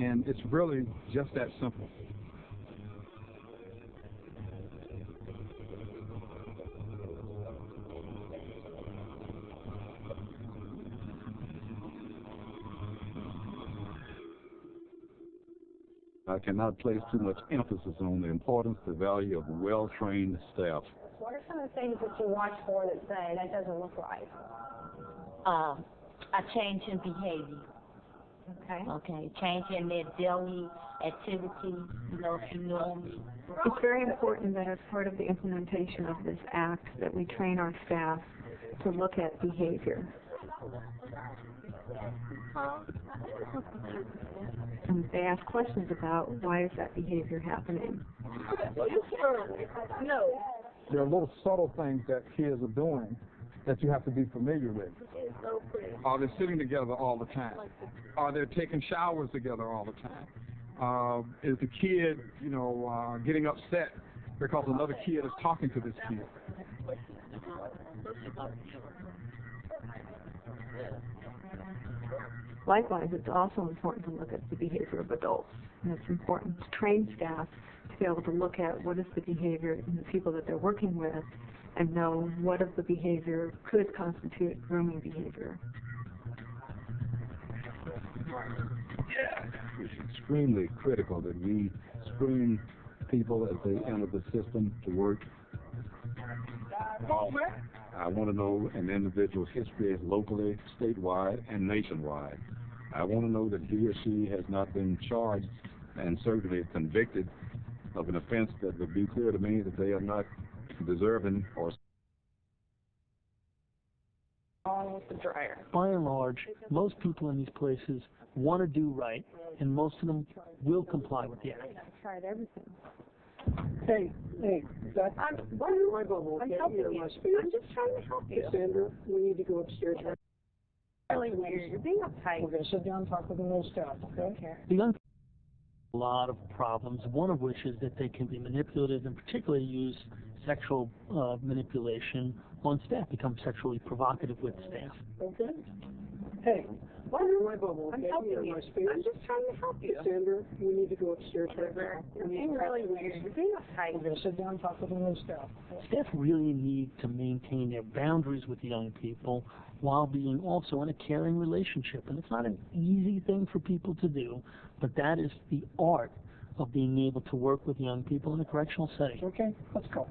And it's really just that simple. I cannot place too much emphasis on the importance, the value of well-trained staff. What are some of the things that you watch for that say that doesn't look right? A change in behavior. Okay. Okay, change in their daily activities, you know, if you normally. It's very important that as part of the implementation of this act that we train our staff to look at behavior. And they ask questions about why is that behavior happening. No. There are little subtle things that kids are doing that you have to be familiar with. Are they sitting together all the time? Are they taking showers together all the time? Is the kid, getting upset because another kid is talking to this kid? Likewise, it's also important to look at the behavior of adults. And it's important to train staff to be able to look at what is the behavior in the people that they're working with and know what of the behavior could constitute grooming behavior. It's extremely critical that we screen people as they enter the system to work. I want to know an individual's history locally, statewide, and nationwide. I want to know that he or she has not been charged and certainly convicted of an offense that would be clear to me that they are not deserving or. On with the dryer. By and large, most people in these places want to do right, and most of them will comply with the act. I've tried everything. Hey, I'm helping you. I'm just trying to help you. Sandra, we need to go upstairs. Really weird. You're being uptight. We're going to sit down and talk with the new staff, okay? The young people have a lot of problems, one of which is that they can be manipulative and particularly use sexual manipulation on staff, become sexually provocative with staff. Okay. Hey, I'm helping you. I'm just trying to help you. Sandra, we need to go upstairs. You're being really weird. You're being uptight. We're going to sit down and talk with the new staff. Staff really need to maintain their boundaries with the young people while being also in a caring relationship. And it's not an easy thing for people to do, but that is the art of being able to work with young people in a correctional setting. Okay, let's go.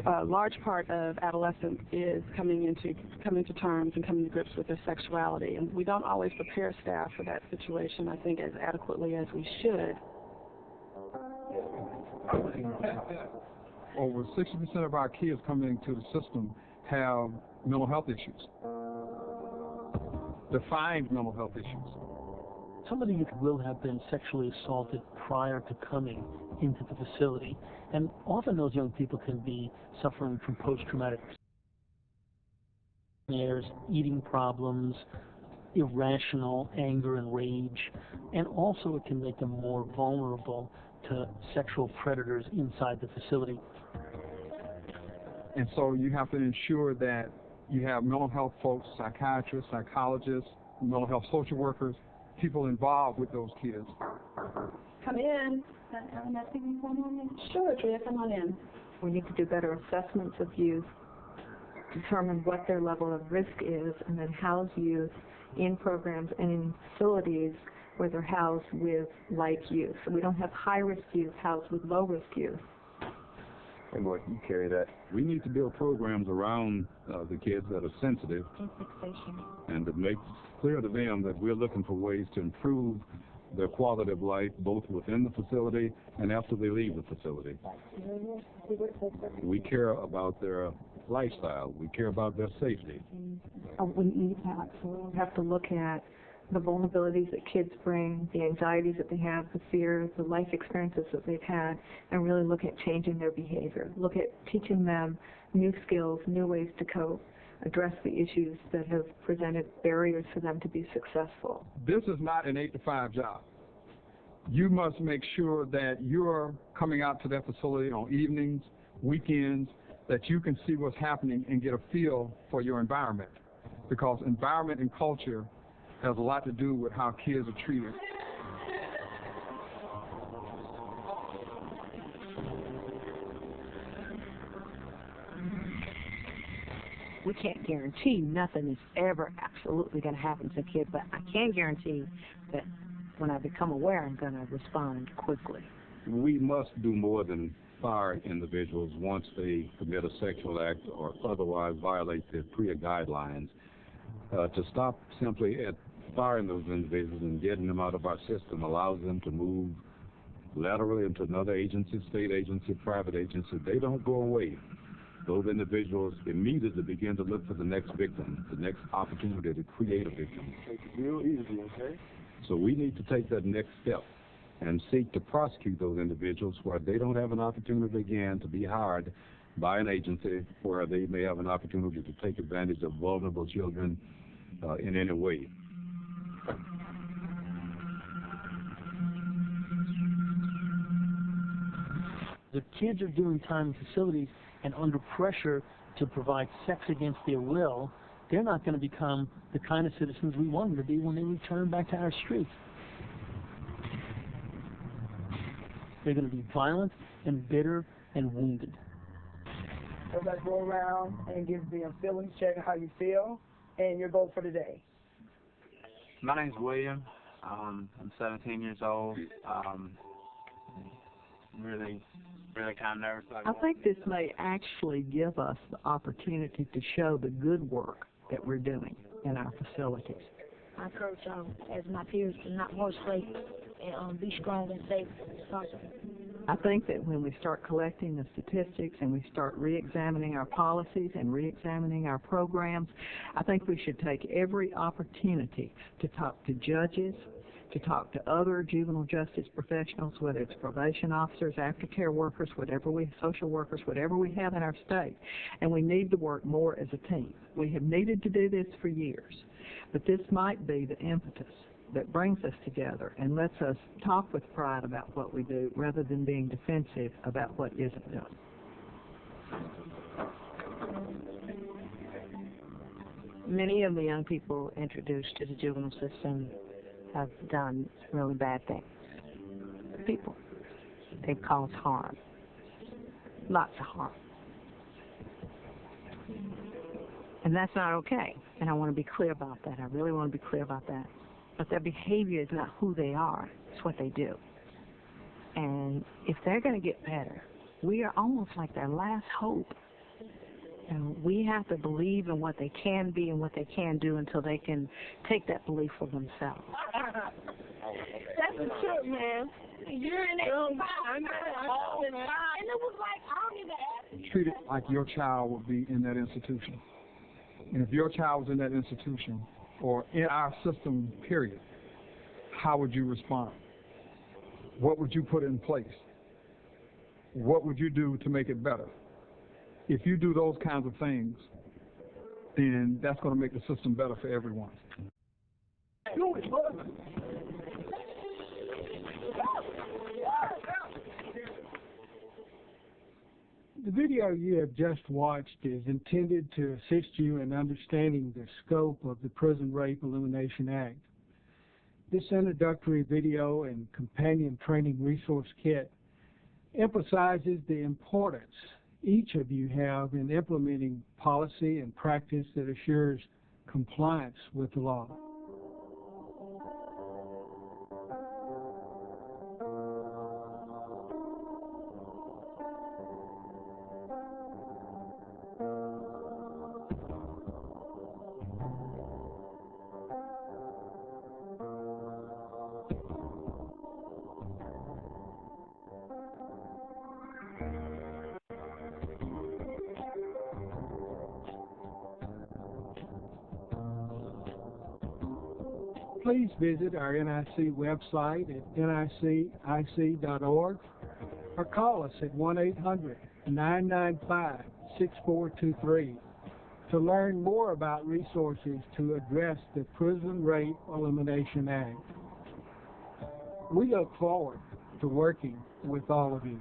A large part of adolescence is coming to terms and coming to grips with their sexuality, and we don't always prepare staff for that situation, I think, as adequately as we should. Over 60% of our kids coming into the system have mental health issues, defined mental health issues. Some of the youth will have been sexually assaulted prior to coming into the facility, and often those young people can be suffering from post-traumatic snares, eating problems, irrational anger and rage, and also it can make them more vulnerable to sexual predators inside the facility. And so you have to ensure that you have mental health folks, psychiatrists, psychologists, mental health social workers, people involved with those kids. Come in. Sure, Drea, come on in. We need to do better assessments of youth, determine what their level of risk is, and then house youth in programs and in facilities where they're housed with like youth. So we don't have high-risk youth housed with low-risk youth. Hey, boy, you carry that. We need to build programs around the kids that are sensitive and to make clear to them that we're looking for ways to improve their quality of life both within the facility and after they leave the facility. We care about their lifestyle. We care about their safety. We need that. So we have to look at the vulnerabilities that kids bring, the anxieties that they have, the fears, the life experiences that they've had, and really look at changing their behavior. Look at teaching them new skills, new ways to cope, address the issues that have presented barriers for them to be successful. This is not an 8-to-5 job. You must make sure that you're coming out to that facility on evenings, weekends, that you can see what's happening and get a feel for your environment. Because environment and culture has a lot to do with how kids are treated. We can't guarantee nothing is ever absolutely going to happen to a kid, but I can guarantee that when I become aware, I'm going to respond quickly. We must do more than fire individuals once they commit a sexual act or otherwise violate the PREA guidelines. To stop simply at firing those individuals and getting them out of our system allows them to move laterally into another agency, state agency, private agency. They don't go away. Those individuals immediately begin to look for the next victim, the next opportunity to create a victim. Take it real easy, okay? So we need to take that next step and seek to prosecute those individuals where they don't have an opportunity again to be hired by an agency where they may have an opportunity to take advantage of vulnerable children in any way. The kids are doing time in facilities and under pressure to provide sex against their will. They're not going to become the kind of citizens we want them to be when they return back to our streets. They're going to be violent and bitter and wounded. Everybody go around and give the feelings check how you feel and your goal for the day. My name's William. I'm 17 years old. Really kind of nervous. I think this may actually give us the opportunity to show the good work that we're doing in our facilities. I encourage as my peers to not mostly and be strong and safe as possible. I think that when we start collecting the statistics and we start re-examining our policies and re-examining our programs, I think we should take every opportunity to talk to judges, to talk to other juvenile justice professionals, whether it's probation officers, aftercare workers, social workers, whatever we have in our state. And we need to work more as a team. We have needed to do this for years, but this might be the impetus that brings us together and lets us talk with pride about what we do rather than being defensive about what isn't done. Many of the young people introduced to the juvenile system have done really bad things. People. They've caused harm. Lots of harm. And that's not okay. And I want to be clear about that. I really want to be clear about that. But their behavior is not who they are. It's what they do. And if they're going to get better, we are almost like their last hope. And we have to believe in what they can be and what they can do until they can take that belief for themselves. That's the truth, man. You're in that and it was like, I don't even ask. Treat it like your child would be in that institution. And if your child was in that institution, or in our system, period, how would you respond? What would you put in place? What would you do to make it better? If you do those kinds of things, then that's going to make the system better for everyone. The video you have just watched is intended to assist you in understanding the scope of the Prison Rape Elimination Act. This introductory video and companion training resource kit emphasizes the importance each of you have in implementing policy and practice that assures compliance with the law. Please visit our NIC website at nicIC.org or call us at 1-800-995-6423 to learn more about resources to address the Prison Rape Elimination Act. We look forward to working with all of you.